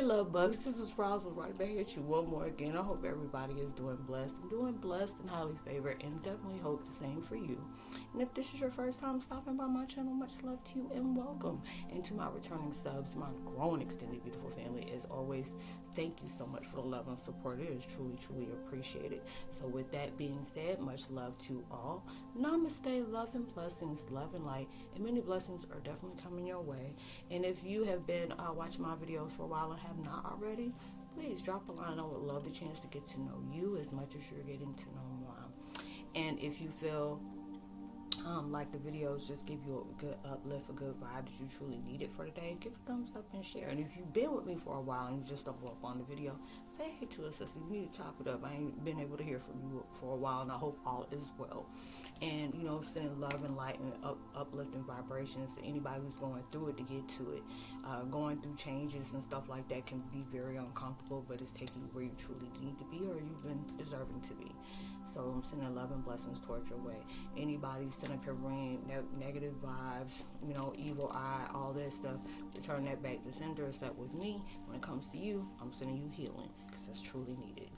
Hey love bugs, this is Roslynn right back at you one more again. I hope everybody is doing blessed. I'm doing blessed and highly favored, and definitely hope the same for you. And if this is your first time stopping by my channel, much love to you and welcome. And to my returning subs, my growing extended beautiful family, as always, thank you so much for the love and support. It is truly, truly appreciated. So with that being said, much love to all. Namaste, love and blessings, love and light, and many blessings are definitely coming your way. And if you have been watching my videos for a while and have not already, please drop a line. I would love the chance to get to know you as much as you're getting to know mine. And if you feel like the videos just give you a good uplift, a good vibe that you truly need it for today, give a thumbs up and share. And if you've been with me for a while and you just stumble up on the video, say hey to us, sister. You need to chop it up. I ain't been able to hear from you for a while, and I hope all is well. And sending love and light and uplifting vibrations to anybody who's going through it to get to it. Going through changes and stuff like that can be very uncomfortable, but it's taking you where you truly need to be or you've been deserving to be. So I'm sending love and blessings towards your way. Anybody sending up here bringing negative vibes, evil eye, all that stuff, return that back to sender. Is that with me? When it comes to you, I'm sending you healing because that's truly needed.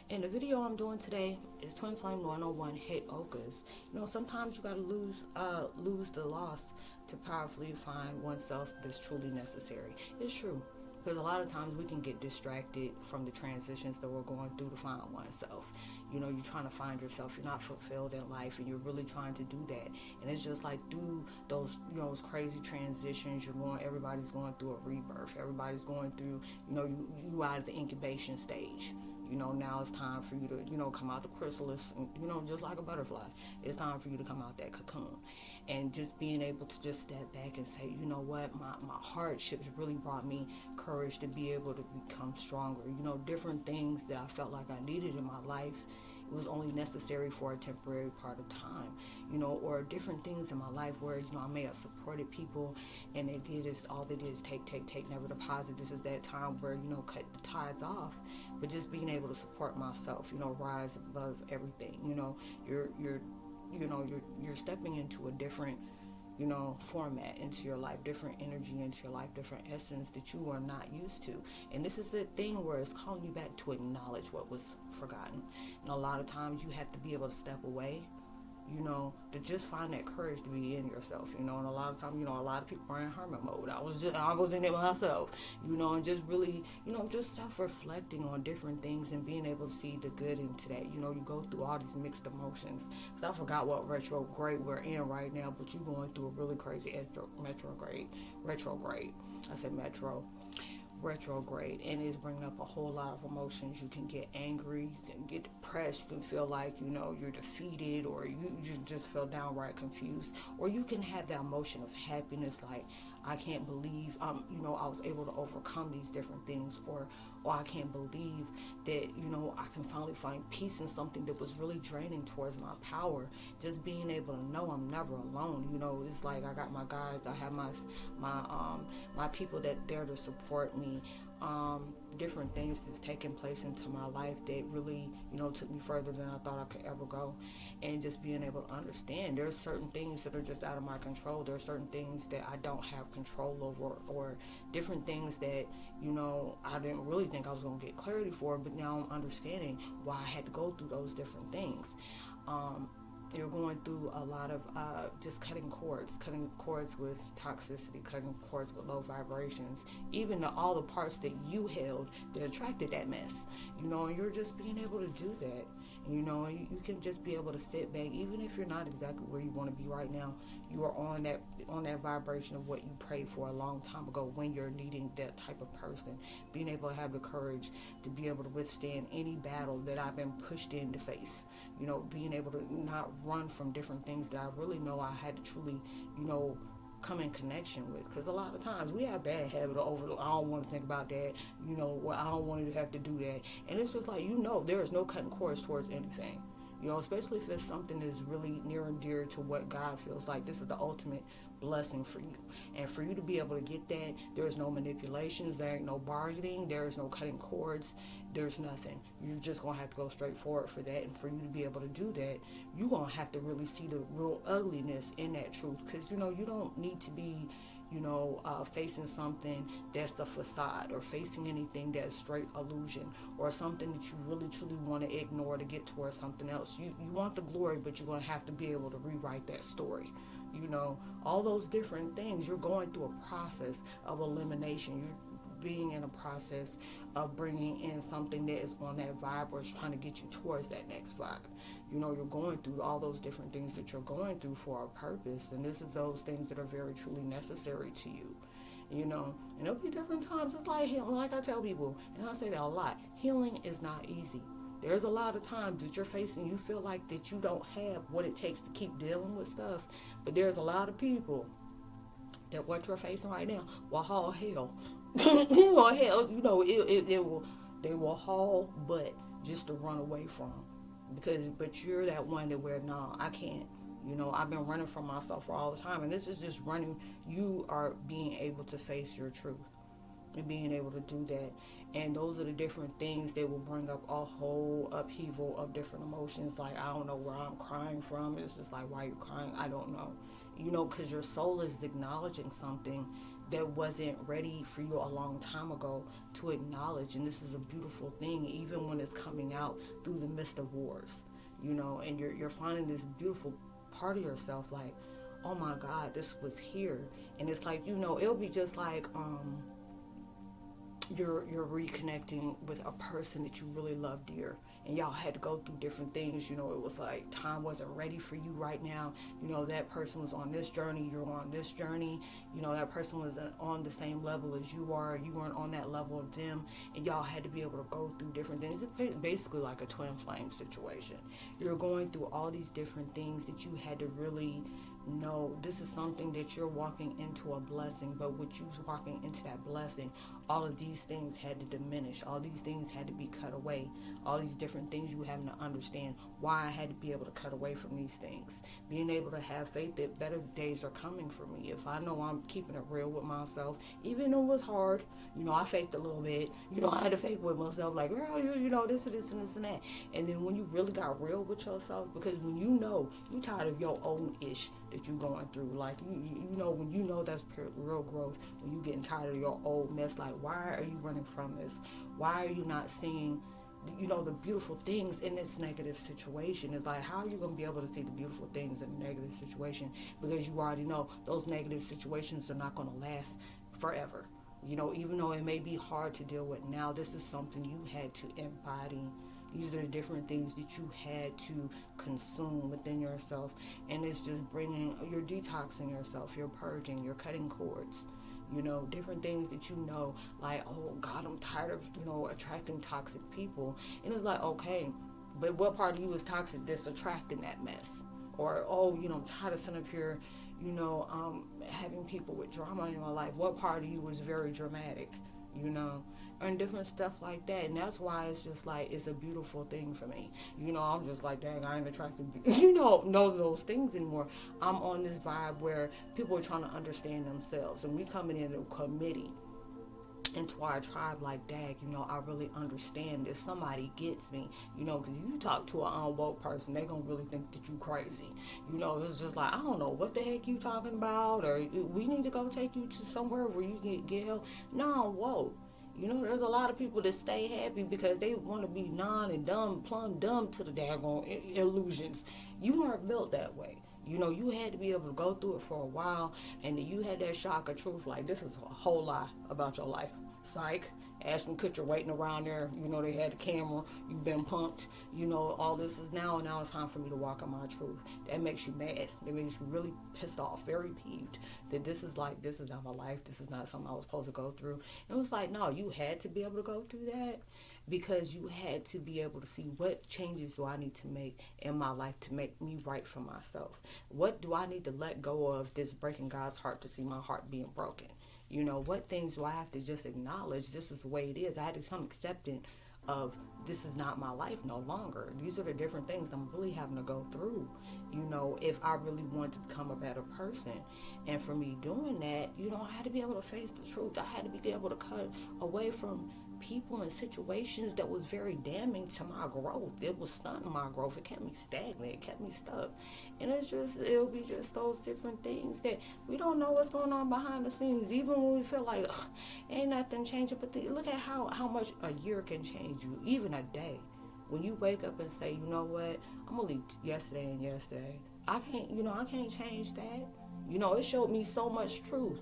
And the video I'm doing today is Twin Flame 101 Heyokas. Sometimes you gotta lose the loss to powerfully find oneself that's truly necessary. It's true. Because a lot of times we can get distracted from the transitions that we're going through to find oneself. You're trying to find yourself. You're not fulfilled in life, and you're really trying to do that. And it's just like through those, those crazy transitions, everybody's going through a rebirth. Everybody's going through, you out of the incubation stage. Now it's time for you to, come out the chrysalis, and, just like a butterfly. It's time for you to come out that cocoon. And just being able to just step back and say, you know what, my hardships really brought me courage to be able to become stronger. Different things that I felt like I needed in my life, it was only necessary for a temporary part of time, or different things in my life where, I may have supported people and all they did is take, never deposit. This is that time where, cut the tides off, but just being able to support myself, rise above everything. You're stepping into a different, format into your life, different energy into your life, different essence that you are not used to. And this is the thing where it's calling you back to acknowledge what was forgotten. And a lot of times you have to be able to step away, to just find that courage to be in yourself, and a lot of times, a lot of people are in hermit mode. I was in it myself, and just really, just self-reflecting on different things and being able to see the good into that. You go through all these mixed emotions. Because I forgot what retrograde we're in right now, but you're going through a really crazy retrograde. I said retrograde, and it's bringing up a whole lot of emotions. You can get angry, you can get depressed, you can feel like you're defeated, or you just feel downright confused, or you can have that emotion of happiness, like I can't believe I was able to overcome these different things, or I can't believe that I can finally find peace in something that was really draining towards my power. Just being able to know I'm never alone. It's like I got my guys, I have my people that there to support me. Different things that's taking place into my life that really, took me further than I thought I could ever go. And just being able to understand there's certain things that are just out of my control. There's certain things that I don't have control over, or different things that, I didn't really think I was going to get clarity for, but now I'm understanding why I had to go through those different things. You're going through a lot of just cutting cords with toxicity, cutting cords with low vibrations, even all the parts that you held that attracted that mess, and you're just being able to do that. You can just be able to sit back, even if you're not exactly where you want to be right now. You are on that vibration of what you prayed for a long time ago when you're needing that type of person. Being able to have the courage to be able to withstand any battle that I've been pushed in to face. Being able to not run from different things that I really know I had to truly, come in connection with. Because a lot of times we have bad habit of overload. I don't want to think about that. I don't want to have to do that. And it's just like, there is no cutting cords towards anything. Especially if it's something that's really near and dear to what God feels like this is the ultimate blessing for you. And for you to be able to get that, there's no manipulations, there ain't no bargaining, there is no cutting cords, there's nothing. You're just going to have to go straight forward for that. And for you to be able to do that, you're going to have to really see the real ugliness in that truth. Because, you don't need to be facing something that's a facade, or facing anything that's straight illusion, or something that you really truly want to ignore to get towards something else. You want the glory, but you're going to have to be able to rewrite that story. All those different things. You're going through a process of elimination. You're being in a process of bringing in something that is on that vibe, or is trying to get you towards that next vibe. You're going through all those different things that you're going through for a purpose, and this is those things that are very truly necessary to you. And there'll be different times. It's like healing, like I tell people, and I say that a lot, healing is not easy. There's a lot of times that you're facing, you feel like that you don't have what it takes to keep dealing with stuff, but there's a lot of people that what you're facing right now will haul hell. Hell, they will haul butt just to run away from. But you're that one that where, no, I can't. I've been running from myself for all the time, and this is just running. You are being able to face your truth and being able to do that. And those are the different things that will bring up a whole upheaval of different emotions. Like, I don't know where I'm crying from. It's just like, why are you crying? I don't know. Because your soul is acknowledging something that wasn't ready for you a long time ago to acknowledge. And this is a beautiful thing, even when it's coming out through the midst of wars, and you're finding this beautiful part of yourself, like, oh my God, this was here. And it's like, it'll be just like, you're reconnecting with a person that you really love dear, and y'all had to go through different things. It was like time wasn't ready for you right now. That person was on this journey, you're on this journey. That person was on the same level as you are. You weren't on that level of them, and y'all had to be able to go through different things. It's basically like a twin flame situation. You're going through all these different things that you had to really know. This is something that you're walking into a blessing, but with you walking into that blessing, all of these things had to diminish. All these things had to be cut away. All these different things you having to understand why I had to be able to cut away from these things. Being able to have faith that better days are coming for me. If I know I'm keeping it real with myself, even though it was hard, I faked a little bit. I had to fake with myself, like, girl, this and this and this and that. And then when you really got real with yourself, because when you tired of your own ish that you're going through, like, when you know that's real growth, when you getting tired of your old mess, like, why are you running from this? Why are you not seeing the beautiful things in this negative situation? Is like, how are you going to be able to see the beautiful things in a negative situation? Because you already know those negative situations are not going to last forever. Even though it may be hard to deal with now, this is something you had to embody. These are the different things that you had to consume within yourself. And it's just you're detoxing yourself, you're purging, you're cutting cords. Different things that like, oh God, I'm tired of, attracting toxic people. And it's like, okay, but what part of you is toxic that's attracting that mess? Or, oh, I'm tired of sitting up here, having people with drama in my life. What part of you is very dramatic, and different stuff like that. And that's why it's just like, it's a beautiful thing for me. I'm just like, dang, I ain't attracted, know those things anymore. I'm on this vibe where people are trying to understand themselves, and we coming in a committee into our tribe, like, dang, I really understand this. Somebody gets me, because you talk to an unwoke person, they gonna really think that you crazy. It's just like, I don't know what the heck you talking about, or we need to go take you to somewhere where you get help. No, I'm woke. There's a lot of people that stay happy because they want to be plumb dumb to the daggone illusions. You weren't built that way. You had to be able to go through it for a while, and then you had that shock of truth, like, this is a whole lie about your life. Psych. Ashton Kutcher waiting around there, they had a camera, you've been punked, all this is now it's time for me to walk in my truth. That makes you mad. That makes you really pissed off, very peeved, that this is not my life, this is not something I was supposed to go through. And it was like, no, you had to be able to go through that, because you had to be able to see, what changes do I need to make in my life to make me right for myself? What do I need to let go of this breaking God's heart to see my heart being broken? What things do I have to just acknowledge? This is the way it is. I had to become accepting of, this is not my life no longer. These are the different things I'm really having to go through, if I really want to become a better person. And for me doing that, I had to be able to face the truth. I had to be able to cut away from people and situations that was very damning to my growth. It was stunting my growth. It kept me stagnant. It kept me stuck. And it'll be just those different things that we don't know what's going on behind the scenes, even when we feel like ain't nothing changing. But look at how much a year can change you, even a day. When you wake up and say, you know what, I'm gonna leave yesterday and yesterday. I can't change that. It showed me so much truth.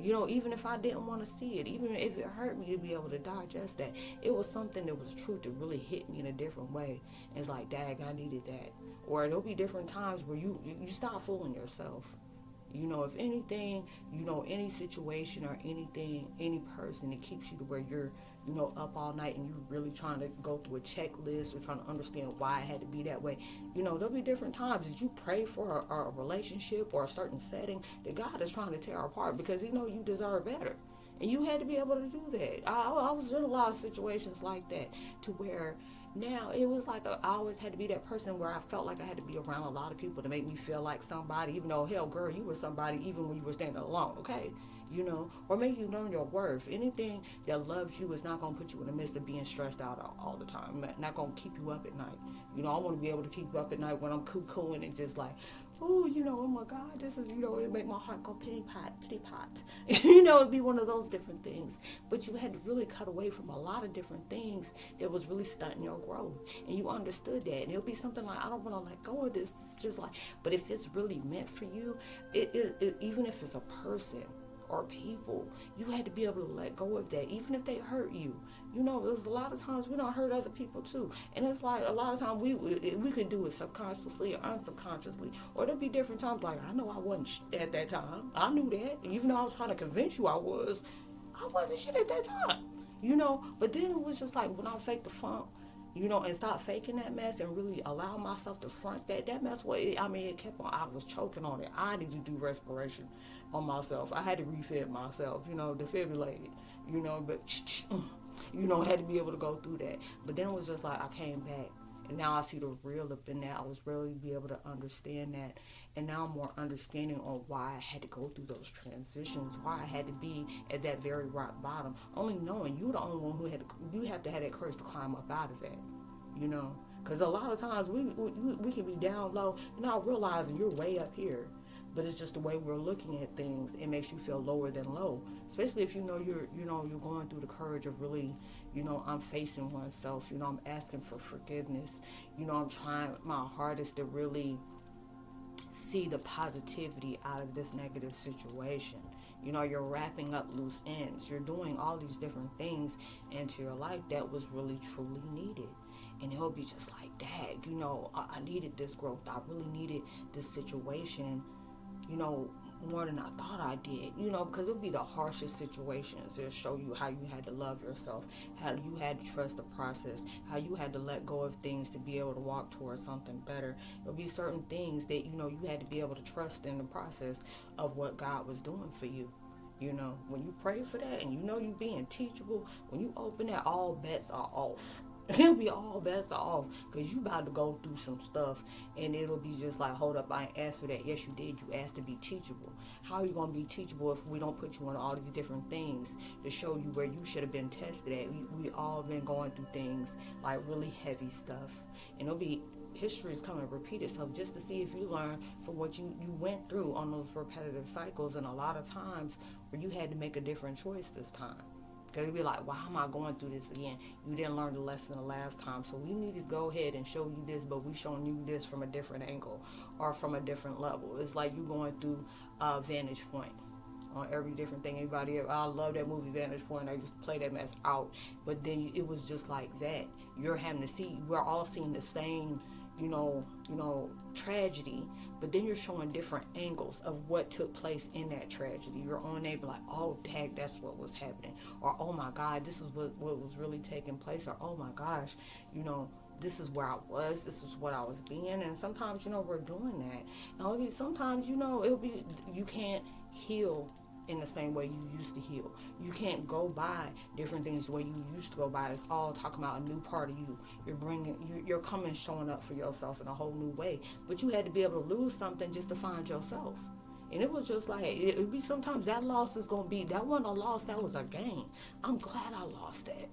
Even if I didn't want to see it, even if it hurt me to be able to digest that, it was something that was truth that really hit me in a different way. And it's like, dag, I needed that. Or there'll be different times where you stop fooling yourself. If anything, any situation or anything, any person that keeps you to where you're, up all night and you're really trying to go through a checklist or trying to understand why it had to be that way. There'll be different times that you pray for a relationship or a certain setting that God is trying to tear apart because He know you deserve better. And you had to be able to do that. I was in a lot of situations like that to where now it was like I always had to be that person where I felt like I had to be around a lot of people to make me feel like somebody, even though, hell, girl, you were somebody even when you were standing alone, okay? Or make you learn your worth. Anything that loves you is not going to put you in the midst of being stressed out all the time. Not going to keep you up at night. I want to be able to keep you up at night when I'm cuckooing and just like, oh, oh my God, this is, it make my heart go pity pot. It'd be one of those different things. But you had to really cut away from a lot of different things that was really stunting your growth. And you understood that. And it'll be something like, I don't want to let go of this. It's just like, but if it's really meant for you, even if it's a person or people, you had to be able to let go of that, even if they hurt you. There's a lot of times we don't hurt other people too, and it's like a lot of times we could do it subconsciously or unsubconsciously, or there'll be different times like I know I wasn't shit at that time. I knew that, even though I was trying to convince you I wasn't shit at that time. But then it was just like when I faked the funk, and stop faking that mess and really allow myself to front that mess. It kept on. I was choking on it. I needed to do respiration on myself. I had to refib myself, defibrillated, but, had to be able to go through that. But then it was just like I came back. And now I see the real up in that. I was really be able to understand that. And now I'm more understanding on why I had to go through those transitions, why I had to be at that very rock bottom. Only knowing you're the only one you have to have that courage to climb up out of that, Because a lot of times we can be down low and not realizing you're way up here. But it's just the way we're looking at things. It makes you feel lower than low, especially if you're going through the courage of really, I'm facing oneself. I'm asking for forgiveness. I'm trying my hardest to really see the positivity out of this negative situation. You're wrapping up loose ends. You're doing all these different things into your life that was really truly needed. And it'll be just like, dag, I needed this growth. I really needed this situation. More than I thought I did, because it'll be the harshest situations. It'll show you how you had to love yourself, how you had to trust the process, how you had to let go of things to be able to walk towards something better. There'll be certain things that, you had to be able to trust in the process of what God was doing for you. When you pray for that and you being teachable, when you open that, all bets are off. It'll be all bets are off because you about to go through some stuff and it'll be just like, hold up, I ain't asked for that. Yes, you did. You asked to be teachable. How are you going to be teachable if we don't put you on all these different things to show you where you should have been tested at? We all been going through things like really heavy stuff. And it'll be history is coming to repeat itself just to see if you learn from what you went through on those repetitive cycles. And a lot of times where you had to make a different choice this time. Because you'd be like, why am I going through this again? You didn't learn the lesson the last time. So we need to go ahead and show you this, but we showing you this from a different angle or from a different level. It's like you going through a vantage point on every different thing. I love that movie Vantage Point. I just play that mess out. But then it was just like that. You're having to see, we're all seeing the same, tragedy, but then you're showing different angles of what took place in that tragedy. You're on there like, oh, heck, that's what was happening. Or, oh my God, this is what was really taking place. Or, oh my gosh, this is where I was. This is what I was being. And sometimes, we're doing that. And sometimes, it'll be, you can't heal in the same way you used to heal. You can't go by different things the way you used to go by. It's all talking about a new part of you. You're coming, showing up for yourself in a whole new way. But you had to be able to lose something just to find yourself. And it was just like, it would be sometimes that loss is going to be, that wasn't a loss, that was a gain. I'm glad I lost that.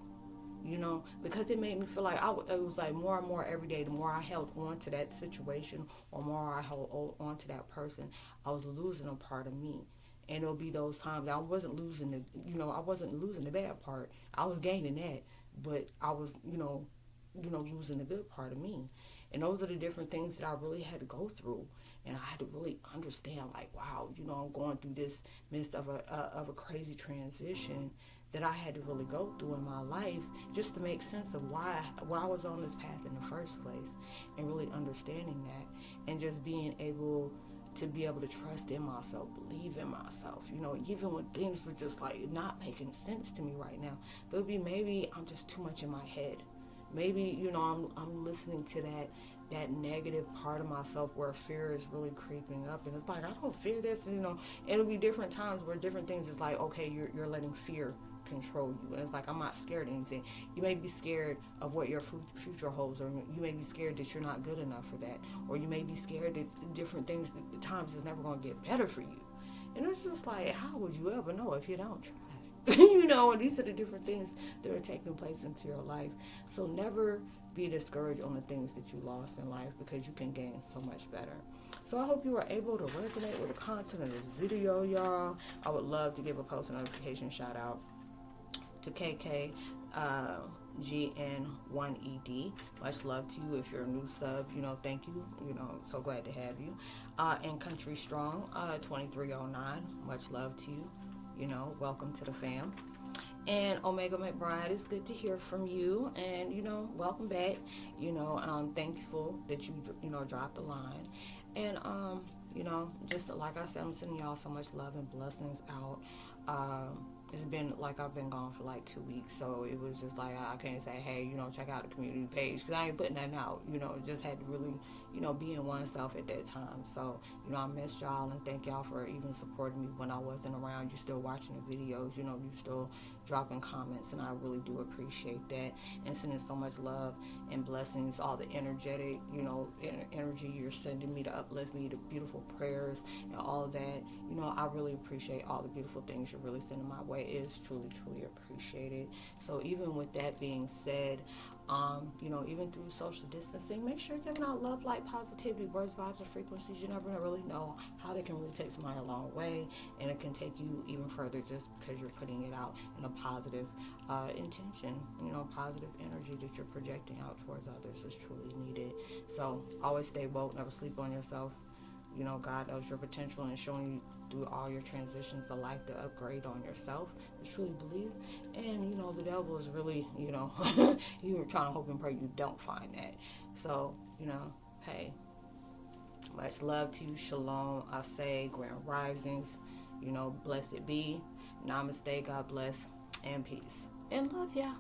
you know, because it made me feel like it was like more and more every day. The more I held on to that situation, or more I held on to that person, I was losing a part of me. And it'll be those times I wasn't losing I wasn't losing the bad part. I was gaining that, but I was, losing the good part of me. And those are the different things that I really had to go through. And I had to really understand, like, wow, I'm going through this midst of a crazy transition that I had to really go through in my life, just to make sense of why I was on this path in the first place, and really understanding that, and just being able to trust in myself, believe in myself, even when things were just like not making sense to me right now. But it'd be maybe I'm just too much in my head. Maybe, I'm listening to that negative part of myself where fear is really creeping up, and it's like, I don't fear this, it'll be different times where different things is like, okay, you're letting fear control you, and it's like, I'm not scared of anything. You may be scared of what your future holds, or you may be scared that you're not good enough for that, or you may be scared that different things, that times is never going to get better for you. And it's just like, how would you ever know if you don't try? And these are the different things that are taking place into your life. So never be discouraged on the things that you lost in life, because you can gain so much better. So I hope you were able to resonate with the content of this video, y'all. I would love to give a post notification shout out to KK GN1ED. Much love to you. If you're a new sub, thank you. So glad to have you. And Country Strong 2309. Much love to you. Welcome to the fam. And Omega McBride, it's good to hear from you, and welcome back. I'm thankful that you dropped the line, and just like I said, I'm sending y'all so much love and blessings out. It's been like I've been gone for like 2 weeks, so it was just like I can't say, hey, check out the community page, because I ain't putting that out. Just had to really, be in oneself at that time. So, I missed y'all, and thank y'all for even supporting me when I wasn't around. You still watching the videos, you still dropping comments, and I really do appreciate that, and sending so much love and blessings, all the energetic, energy you're sending me to uplift me, the beautiful prayers and all of that. I really appreciate all the beautiful things you're really sending my way. It is truly, truly appreciated. So even with that being said, even through social distancing, make sure you're giving out love, light, positivity, words, vibes, and frequencies. You never really know how they can really take somebody a long way, and it can take you even further just because you're putting it out in a positive intention. Positive energy that you're projecting out towards others is truly needed. So always stay woke, never sleep on yourself. God knows your potential, and showing you through all your transitions the life to upgrade on yourself. I truly believe. And, the devil is really, you're trying to hope and pray you don't find that. So, hey, much love to you. Shalom, I say, grand risings, blessed be. Namaste, God bless, and peace. And love ya.